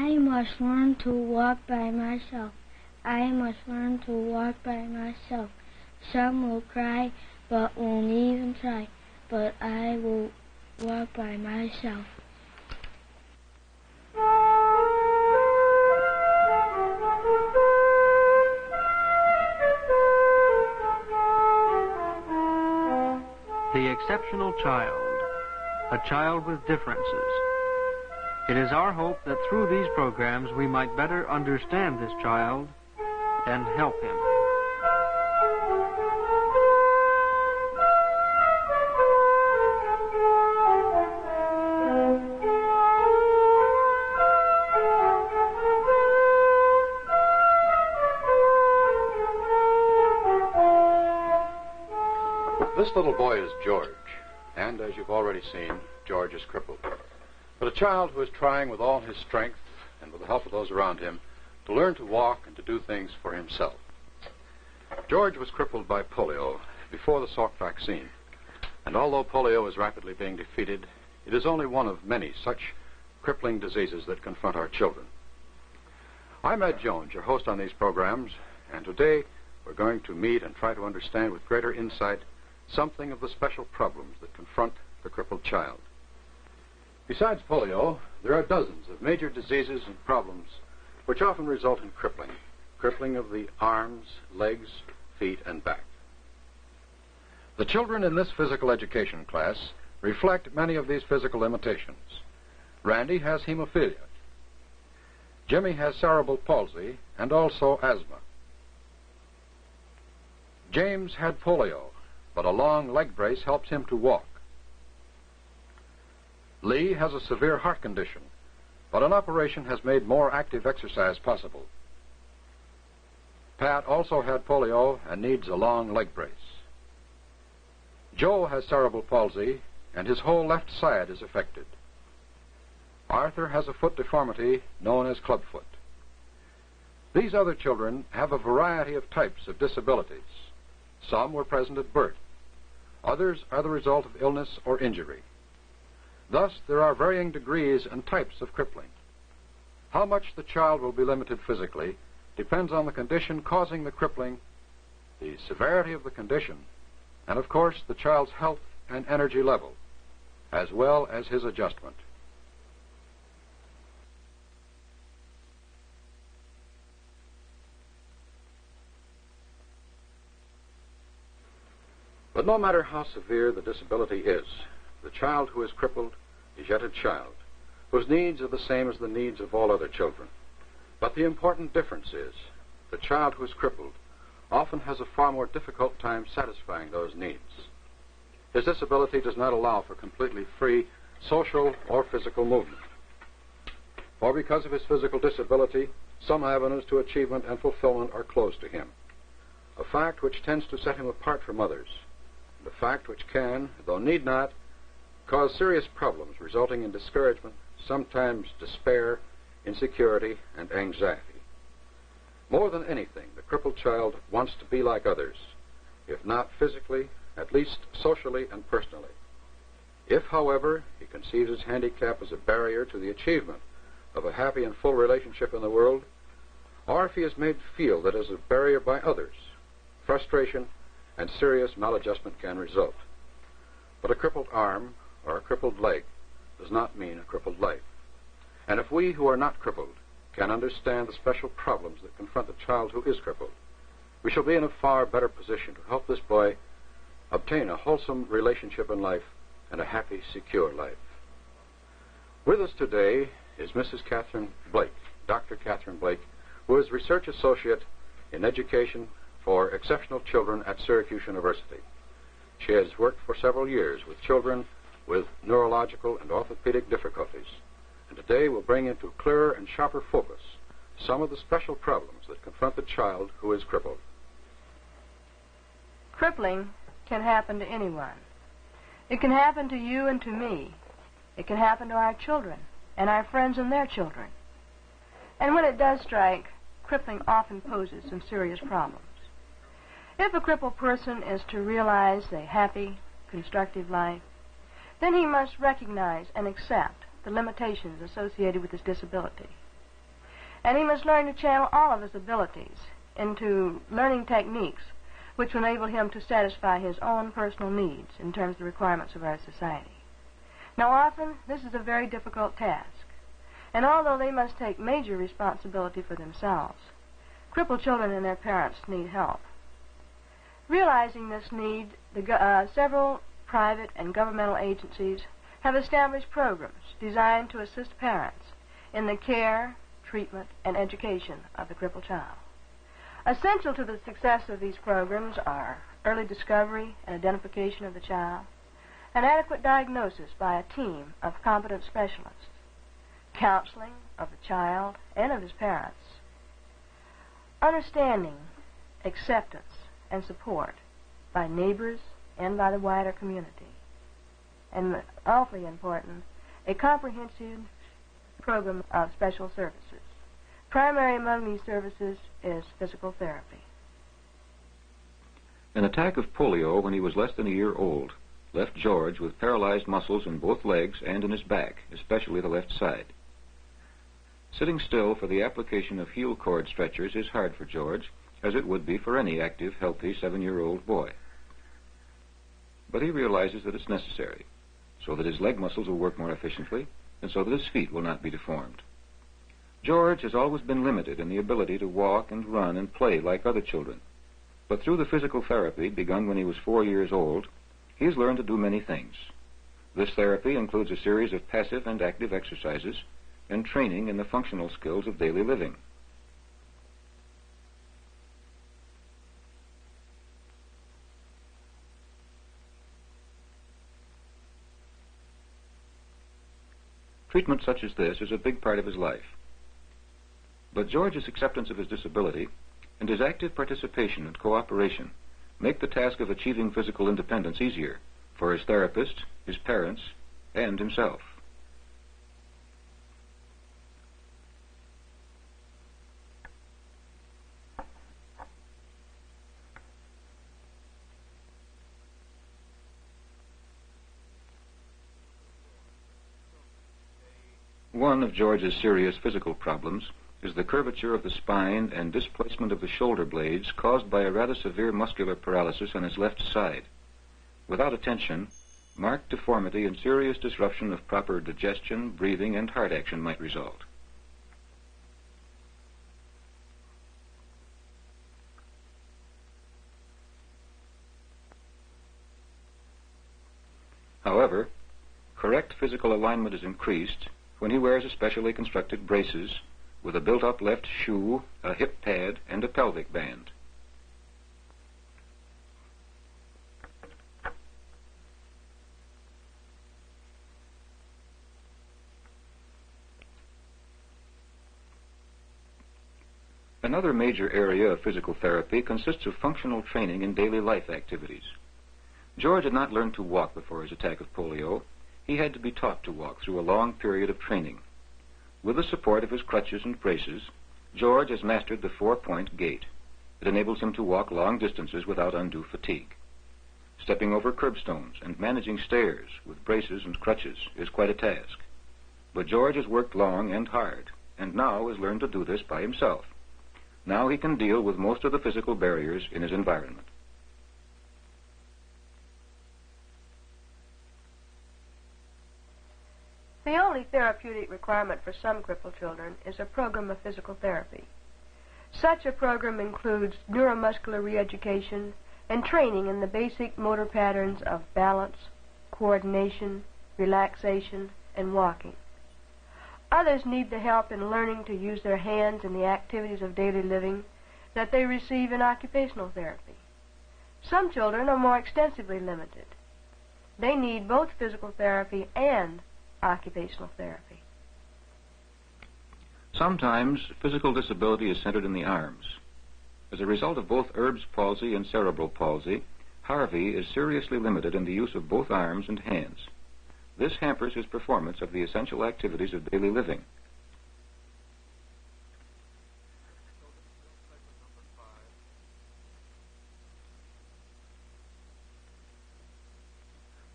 I must learn to walk by myself. I must learn to walk by myself. Some will cry, but won't even try. But I will walk by myself. The exceptional child, a child with differences. It is our hope that through these programs we might better understand this child and help him. This little boy is George, and as you've already seen, George is crippled. But a child who is trying with all his strength and with the help of those around him to learn to walk and to do things for himself. George was crippled by polio before the Salk vaccine, and although polio is rapidly being defeated, it is only one of many such crippling diseases that confront our children. I'm Ed Jones, your host on these programs, and today we're going to meet and try to understand with greater insight something of the special problems that confront the crippled child. Besides polio, there are dozens of major diseases and problems which often result in crippling of the arms, legs, feet, and back. The children in this physical education class reflect many of these physical limitations. Randy has hemophilia. Jimmy has cerebral palsy and also asthma. James had polio, but a long leg brace helps him to walk. Lee has a severe heart condition, but an operation has made more active exercise possible. Pat also had polio and needs a long leg brace. Joe has cerebral palsy, and his whole left side is affected. Arthur has a foot deformity known as clubfoot. These other children have a variety of types of disabilities. Some were present at birth. Others are the result of illness or injury. Thus, there are varying degrees and types of crippling. How much the child will be limited physically depends on the condition causing the crippling, the severity of the condition, and of course the child's health and energy level, as well as his adjustment. But no matter how severe the disability is, the child who is crippled is yet a child, whose needs are the same as the needs of all other children. But the important difference is, the child who is crippled often has a far more difficult time satisfying those needs. His disability does not allow for completely free social or physical movement. For because of his physical disability, some avenues to achievement and fulfillment are closed to him, a fact which tends to set him apart from others, and a fact which can, though need not, cause serious problems resulting in discouragement, sometimes despair, insecurity, and anxiety. More than anything, the crippled child wants to be like others, if not physically, at least socially and personally. If, however, he conceives his handicap as a barrier to the achievement of a happy and full relationship in the world, or if he is made to feel that as a barrier by others, frustration and serious maladjustment can result. But a crippled arm or a crippled leg does not mean a crippled life. And if we who are not crippled can understand the special problems that confront the child who is crippled, we shall be in a far better position to help this boy obtain a wholesome relationship in life and a happy, secure life. With us today is Mrs. Catherine Blake, Dr. Catherine Blake, who is Research Associate in Education for Exceptional Children at Syracuse University. She has worked for several years with children with neurological and orthopedic difficulties, and today will bring into clearer and sharper focus some of the special problems that confront the child who is crippled. Crippling can happen to anyone. It can happen to you and to me. It can happen to our children and our friends and their children. And when it does strike, crippling often poses some serious problems. If a crippled person is to realize a happy, constructive life, then he must recognize and accept the limitations associated with his disability. And he must learn to channel all of his abilities into learning techniques which will enable him to satisfy his own personal needs in terms of the requirements of our society. Now, often, this is a very difficult task. And although they must take major responsibility for themselves, crippled children and their parents need help. Realizing this need, several private and governmental agencies have established programs designed to assist parents in the care, treatment, and education of the crippled child. Essential to the success of these programs are early discovery and identification of the child, an adequate diagnosis by a team of competent specialists, counseling of the child and of his parents, understanding, acceptance, and support by neighbors and by the wider community, and awfully important, a comprehensive program of special services. Primary among these services is physical therapy. An attack of polio when he was less than a year old left George with paralyzed muscles in both legs and in his back, especially the left side. Sitting still for the application of heel cord stretchers is hard for George, as it would be for any active, healthy 7-year-old boy. But he realizes that it's necessary, so that his leg muscles will work more efficiently, and so that his feet will not be deformed. George has always been limited in the ability to walk and run and play like other children. But through the physical therapy begun when he was 4 years old, he has learned to do many things. This therapy includes a series of passive and active exercises and training in the functional skills of daily living. Treatment such as this is a big part of his life. But George's acceptance of his disability and his active participation and cooperation make the task of achieving physical independence easier for his therapist, his parents, and himself. One of George's serious physical problems is the curvature of the spine and displacement of the shoulder blades caused by a rather severe muscular paralysis on his left side. Without attention, marked deformity and serious disruption of proper digestion, breathing, and heart action might result. However, correct physical alignment is increased when he wears especially constructed braces with a built-up left shoe, a hip pad, and a pelvic band. Another major area of physical therapy consists of functional training in daily life activities. George had not learned to walk before his attack of polio. He had to be taught to walk through a long period of training. With the support of his crutches and braces, George has mastered the 4-point gait. It enables him to walk long distances without undue fatigue. Stepping over curbstones and managing stairs with braces and crutches is quite a task. But George has worked long and hard, and now has learned to do this by himself. Now he can deal with most of the physical barriers in his environment. The only therapeutic requirement for some crippled children is a program of physical therapy. Such a program includes neuromuscular re-education and training in the basic motor patterns of balance, coordination, relaxation, and walking. Others need the help in learning to use their hands in the activities of daily living that they receive in occupational therapy. Some children are more extensively limited. They need both physical therapy and occupational therapy. Sometimes physical disability is centered in the arms. As a result of both Erb's palsy and cerebral palsy, Harvey is seriously limited in the use of both arms and hands. This hampers his performance of the essential activities of daily living.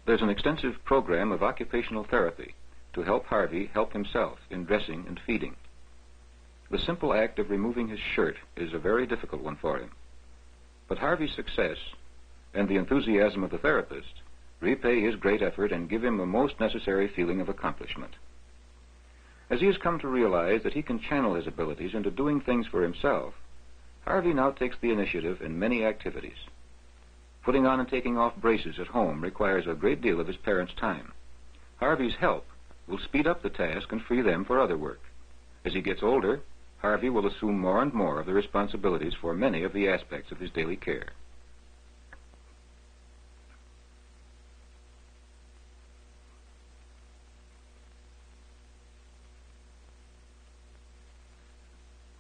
There's an extensive program of occupational therapy to help Harvey help himself in dressing and feeding. The simple act of removing his shirt is a very difficult one for him. But Harvey's success and the enthusiasm of the therapist repay his great effort and give him a most necessary feeling of accomplishment. As he has come to realize that he can channel his abilities into doing things for himself, Harvey now takes the initiative in many activities. Putting on and taking off braces at home requires a great deal of his parents' time. Harvey's help will speed up the task and free them for other work. As he gets older, Harvey will assume more and more of the responsibilities for many of the aspects of his daily care.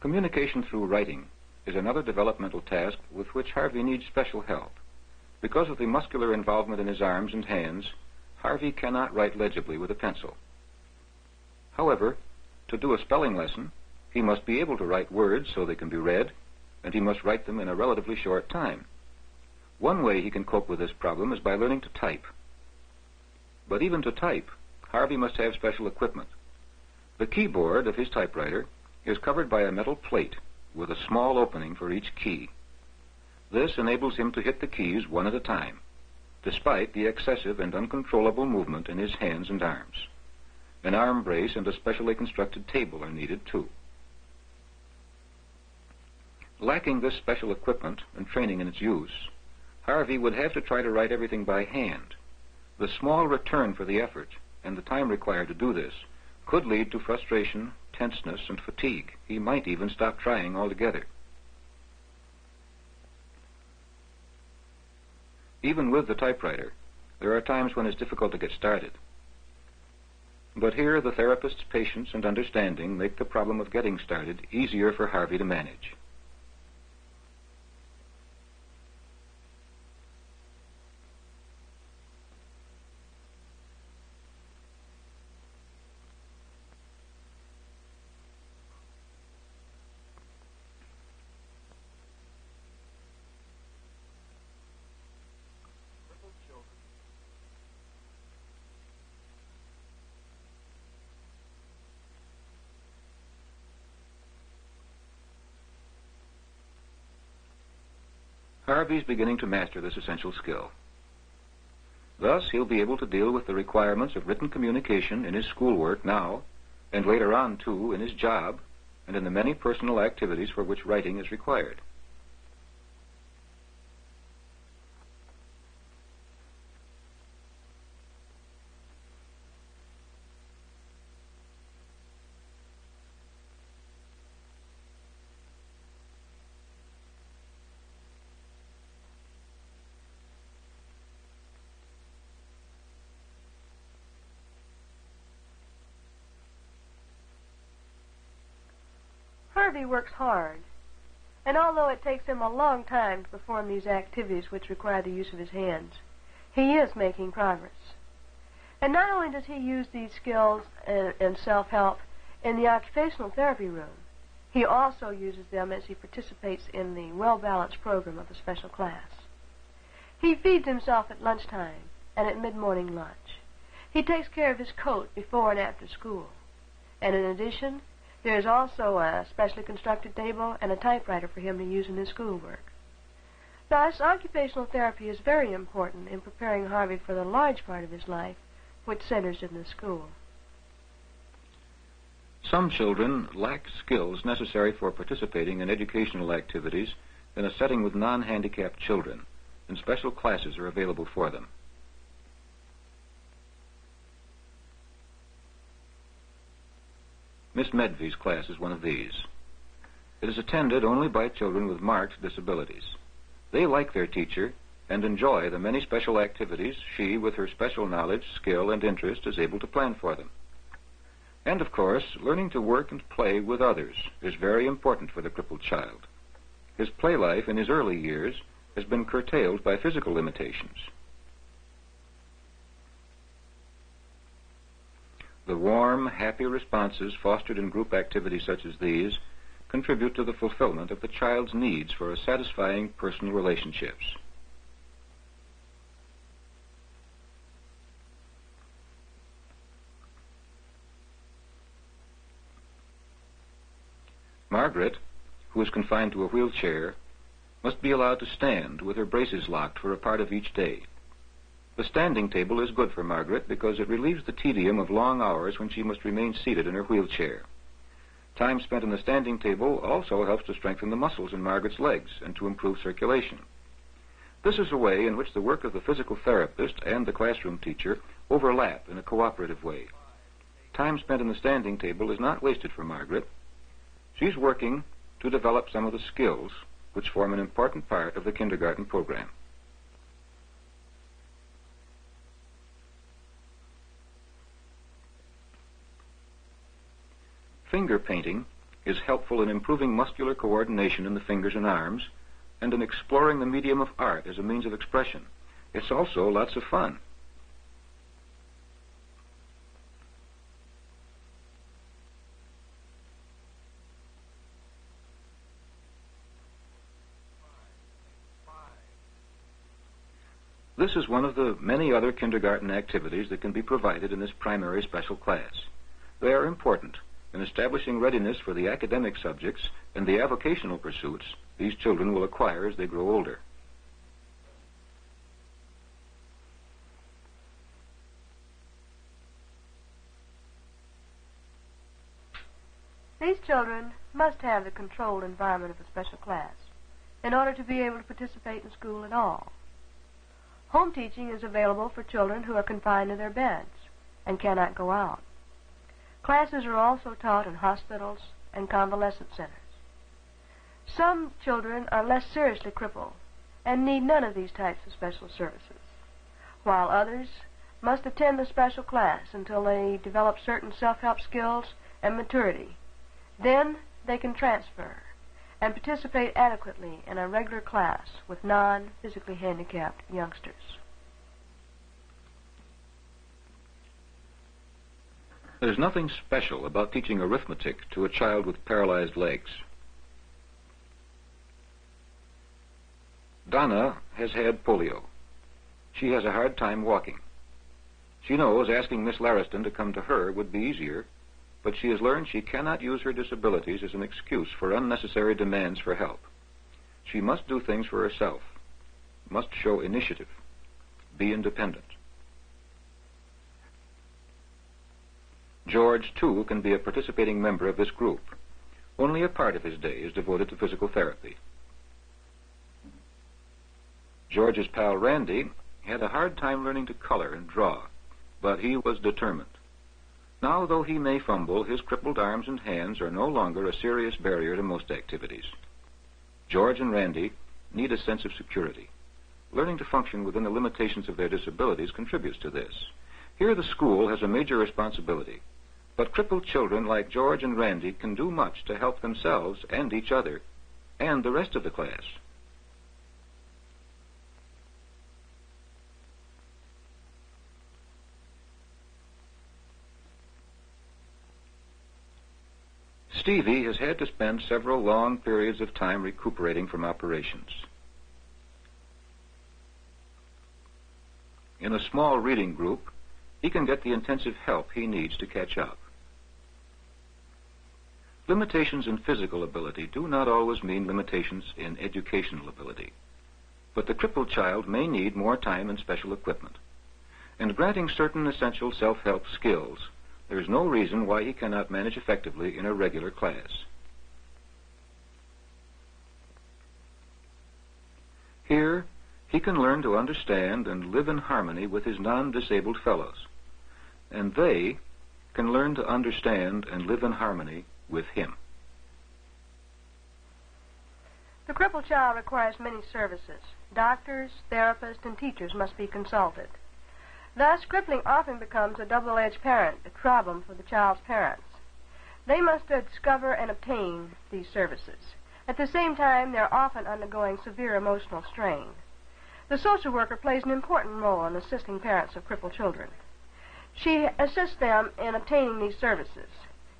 Communication through writing is another developmental task with which Harvey needs special help. Because of the muscular involvement in his arms and hands, Harvey cannot write legibly with a pencil. However, to do a spelling lesson, he must be able to write words so they can be read, and he must write them in a relatively short time. One way he can cope with this problem is by learning to type. But even to type, Harvey must have special equipment. The keyboard of his typewriter is covered by a metal plate with a small opening for each key. This enables him to hit the keys one at a time, despite the excessive and uncontrollable movement in his hands and arms. An arm brace and a specially constructed table are needed, too. Lacking this special equipment and training in its use, Harvey would have to try to write everything by hand. The small return for the effort and the time required to do this could lead to frustration, tenseness, and fatigue. He might even stop trying altogether. Even with the typewriter, there are times when it's difficult to get started. But here the therapist's patience and understanding make the problem of getting started easier for Harvey to manage. Harvey's beginning to master this essential skill. Thus, he'll be able to deal with the requirements of written communication in his schoolwork now, and later on, too, in his job, and in the many personal activities for which writing is required. Harvey works hard, and although it takes him a long time to perform these activities which require the use of his hands, he is making progress. And not only does he use these skills and self-help in the occupational therapy room, he also uses them as he participates in the well-balanced program of the special class. He feeds himself at lunchtime and at mid-morning lunch. He takes care of his coat before and after school. And in addition, there is also a specially constructed table and a typewriter for him to use in his schoolwork. Thus, occupational therapy is very important in preparing Harvey for the large part of his life, which centers in the school. Some children lack skills necessary for participating in educational activities in a setting with non-handicapped children, and special classes are available for them. Miss Medvey's class is one of these. It is attended only by children with marked disabilities. They like their teacher and enjoy the many special activities she, with her special knowledge, skill, and interest, is able to plan for them. And, of course, learning to work and play with others is very important for the crippled child. His play life in his early years has been curtailed by physical limitations. The warm, happy responses fostered in group activities such as these contribute to the fulfillment of the child's needs for satisfying personal relationships. Margaret, who is confined to a wheelchair, must be allowed to stand with her braces locked for a part of each day. The standing table is good for Margaret because it relieves the tedium of long hours when she must remain seated in her wheelchair. Time spent in the standing table also helps to strengthen the muscles in Margaret's legs and to improve circulation. This is a way in which the work of the physical therapist and the classroom teacher overlap in a cooperative way. Time spent in the standing table is not wasted for Margaret. She's working to develop some of the skills which form an important part of the kindergarten program. Finger painting is helpful in improving muscular coordination in the fingers and arms and in exploring the medium of art as a means of expression. It's also lots of fun. This is one of the many other kindergarten activities that can be provided in this primary special class. They are important in establishing readiness for the academic subjects and the avocational pursuits these children will acquire as they grow older. These children must have the controlled environment of a special class in order to be able to participate in school at all. Home teaching is available for children who are confined to their beds and cannot go out. Classes are also taught in hospitals and convalescent centers. Some children are less seriously crippled and need none of these types of special services, while others must attend a special class until they develop certain self-help skills and maturity. Then they can transfer and participate adequately in a regular class with non-physically handicapped youngsters. There's nothing special about teaching arithmetic to a child with paralyzed legs. Donna has had polio. She has a hard time walking. She knows asking Miss Lariston to come to her would be easier, but she has learned she cannot use her disabilities as an excuse for unnecessary demands for help. She must do things for herself, must show initiative, be independent. George, too, can be a participating member of this group. Only a part of his day is devoted to physical therapy. George's pal Randy had a hard time learning to color and draw, but he was determined. Now, though he may fumble, his crippled arms and hands are no longer a serious barrier to most activities. George and Randy need a sense of security. Learning to function within the limitations of their disabilities contributes to this. Here the school has a major responsibility, but crippled children like George and Randy can do much to help themselves and each other and the rest of the class. Stevie has had to spend several long periods of time recuperating from operations. In a small reading group, he can get the intensive help he needs to catch up. Limitations in physical ability do not always mean limitations in educational ability, but the crippled child may need more time and special equipment. And granting certain essential self-help skills, there is no reason why he cannot manage effectively in a regular class. Here, he can learn to understand and live in harmony with his non-disabled fellows, and they can learn to understand and live in harmony with him. The crippled child requires many services. Doctors, therapists, and teachers must be consulted. Thus, crippling often becomes a double-edged problem for the child's parents. They must discover and obtain these services. At the same time, they're often undergoing severe emotional strain. The social worker plays an important role in assisting parents of crippled children. She assists them in obtaining these services.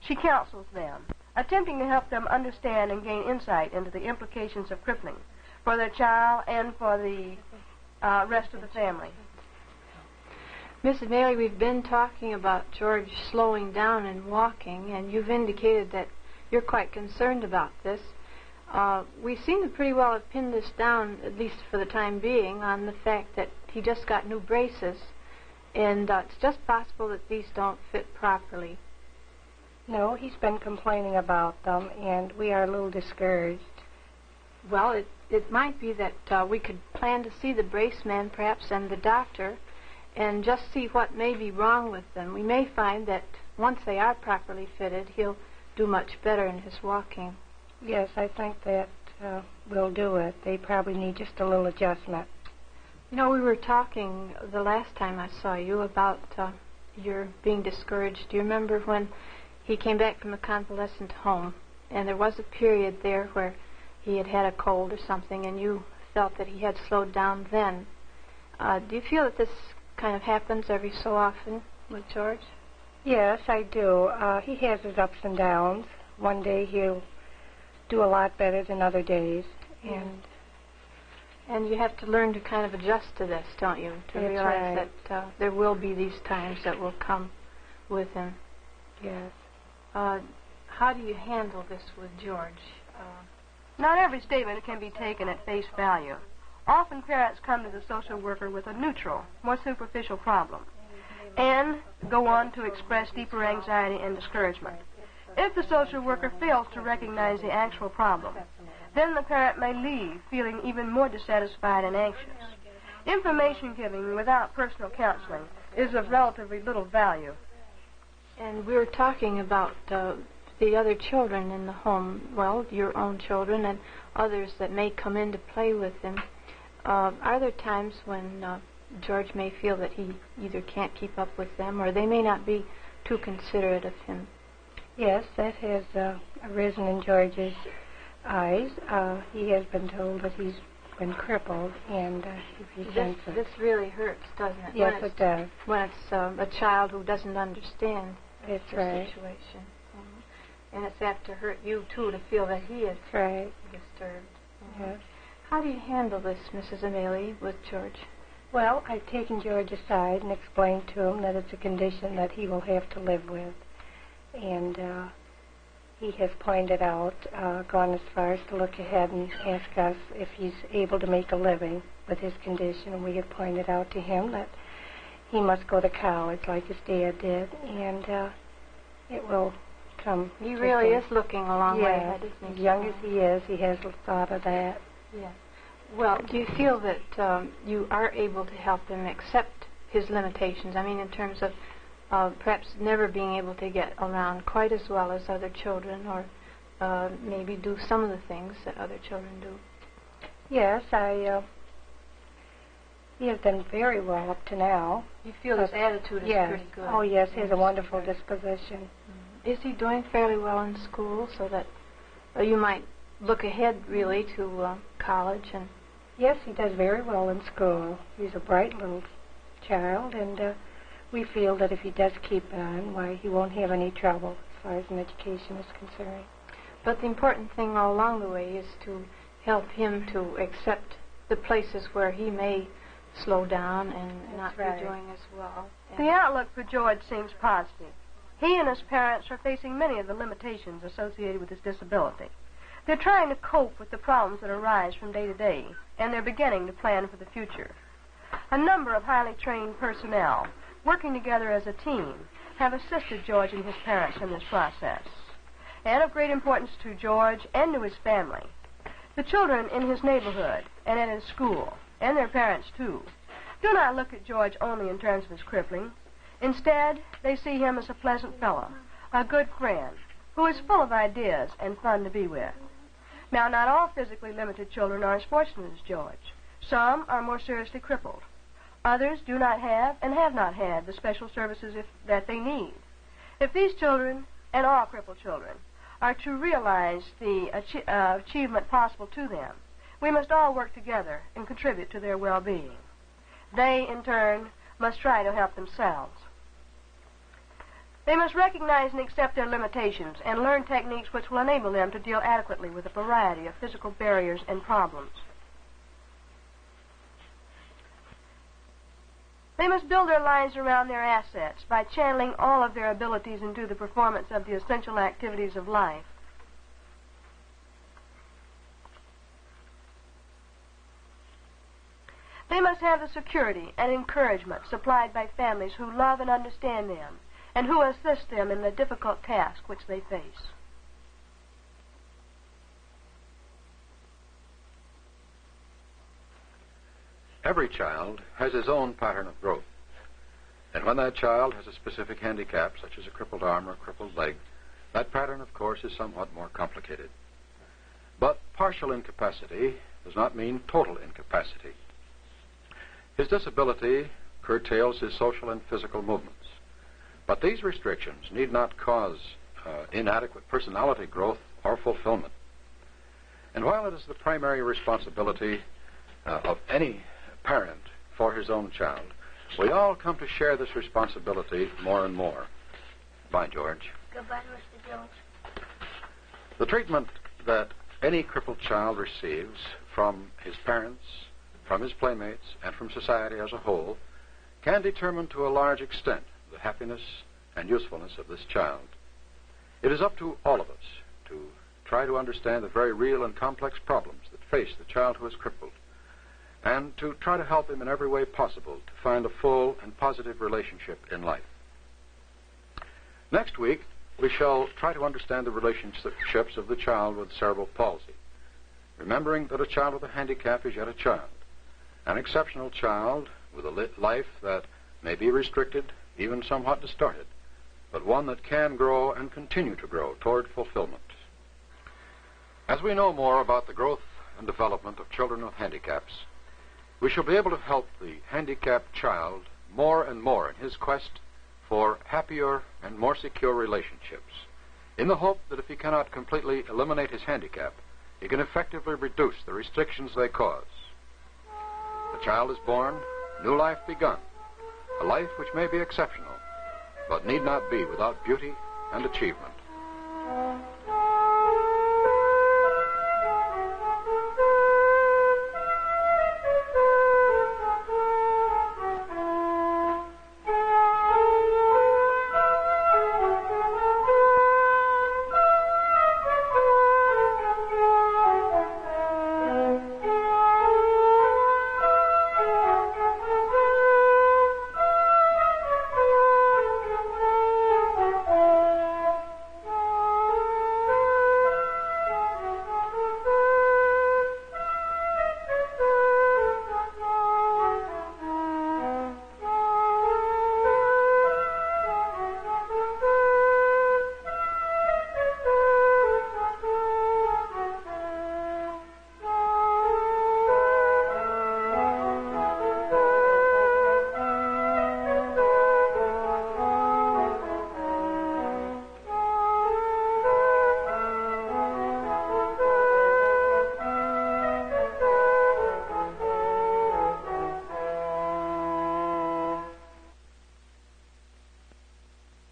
She counsels them, attempting to help them understand and gain insight into the implications of crippling for their child and for the rest of the family. Mrs. Maley, we've been talking about George slowing down and walking, and you've indicated that you're quite concerned about this. We seem to pretty well have pinned this down, at least for the time being, on the fact that he just got new braces, and it's just possible that these don't fit properly. No, he's been complaining about them, and we are a little discouraged. Well, it might be that we could plan to see the brace man, perhaps, and the doctor, and just see what may be wrong with them. We may find that once they are properly fitted, he'll do much better in his walking. Yes, I think that will do it. They probably need just a little adjustment. You know, we were talking the last time I saw you about your being discouraged. Do you remember when he came back from the convalescent home, and there was a period there where he had had a cold or something, and you felt that he had slowed down then? Do you feel that this kind of happens every so often with George? Yes, I do. He has his ups and downs. One day he'll do a lot better than other days, and you have to learn to kind of adjust to this, don't you? To That's realize right. that there will be these times that will come with him. Yes. How do you handle this with George? Not every statement can be taken at face value. Often parents come to the social worker with a neutral, more superficial problem, and go on to express deeper anxiety and discouragement. If the social worker fails to recognize the actual problem, then the parent may leave feeling even more dissatisfied and anxious. Information giving without personal counseling is of relatively little value. And we were talking about the other children in the home, well, your own children and others that may come in to play with him. Are there times when George may feel that he either can't keep up with them or they may not be too considerate of him? Yes, that has arisen in George's eyes. He has been told that he's been crippled, and he resents it. This really hurts, doesn't it? Yes, it does. When it's a child who doesn't understand That's the right. situation. And it's apt to hurt you, too, to feel that he is Right. disturbed. Yes. How do you handle this, Mrs. Amelie, with George? Well, I've taken George aside and explained to him that it's a condition that he will have to live with. And he has pointed out, gone as far as to look ahead and ask us if he's able to make a living with his condition. And we have pointed out to him that he must go to college like his dad did, and it will come. He really is looking a long way ahead, Yes, isn't as he? young as he is, he has thought of that. Yes. Well, do you feel that you are able to help him accept his limitations? I mean, in terms of perhaps never being able to get around quite as well as other children, or maybe do some of the things that other children do. Yes, he has done very well up to now. You feel his attitude is Yes. pretty good. Oh, yes, he has a wonderful disposition. Is he doing fairly well in school, so that you might look ahead, really, to college? And Yes, he does very well in school. He's a bright little child, and we feel that if he does keep on, why, he won't have any trouble as far as an education is concerned. But the important thing all along the way is to help him to accept the places where he may slow down and not right. be doing as well. The outlook for George seems positive. He and his parents are facing many of the limitations associated with his disability. They're trying to cope with the problems that arise from day to day, and they're beginning to plan for the future. A number of highly trained personnel, working together as a team, have assisted George and his parents in this process. And of great importance to George and to his family, the children in his neighborhood and at his school, and their parents too, do not look at George only in terms of his crippling. Instead, they see him as a pleasant fellow, a good friend, who is full of ideas and fun to be with. Now, not all physically limited children are as fortunate as George. Some are more seriously crippled. Others do not have and have not had the special services that they need. If these children, and all crippled children, are to realize the achievement possible to them, we must all work together and contribute to their well-being. They, in turn, must try to help themselves. They must recognize and accept their limitations and learn techniques which will enable them to deal adequately with a variety of physical barriers and problems. They must build their lives around their assets by channeling all of their abilities into the performance of the essential activities of life. They must have the security and encouragement supplied by families who love and understand them and who assist them in the difficult task which they face. Every child has his own pattern of growth. And when that child has a specific handicap, such as a crippled arm or a crippled leg, that pattern, of course, is somewhat more complicated. But partial incapacity does not mean total incapacity. His disability curtails his social and physical movements. But these restrictions need not cause inadequate personality growth or fulfillment. And while it is the primary responsibility of any parent for his own child, we all come to share this responsibility more and more. Bye, George. Goodbye, Mr. Jones. The treatment that any crippled child receives from his parents, from his playmates, and from society as a whole can determine to a large extent the happiness and usefulness of this child. It is up to all of us to try to understand the very real and complex problems that face the child who is crippled, and to try to help him in every way possible to find a full and positive relationship in life. Next week, we shall try to understand the relationships of the child with cerebral palsy, remembering that a child with a handicap is yet a child, an exceptional child with a life that may be restricted, even somewhat distorted, but one that can grow and continue to grow toward fulfillment. As we know more about the growth and development of children with handicaps, we shall be able to help the handicapped child more and more in his quest for happier and more secure relationships, in the hope that if he cannot completely eliminate his handicap, he can effectively reduce the restrictions they cause. The child is born, new life begun, a life which may be exceptional, but need not be without beauty and achievement.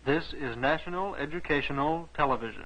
This is National Educational Television.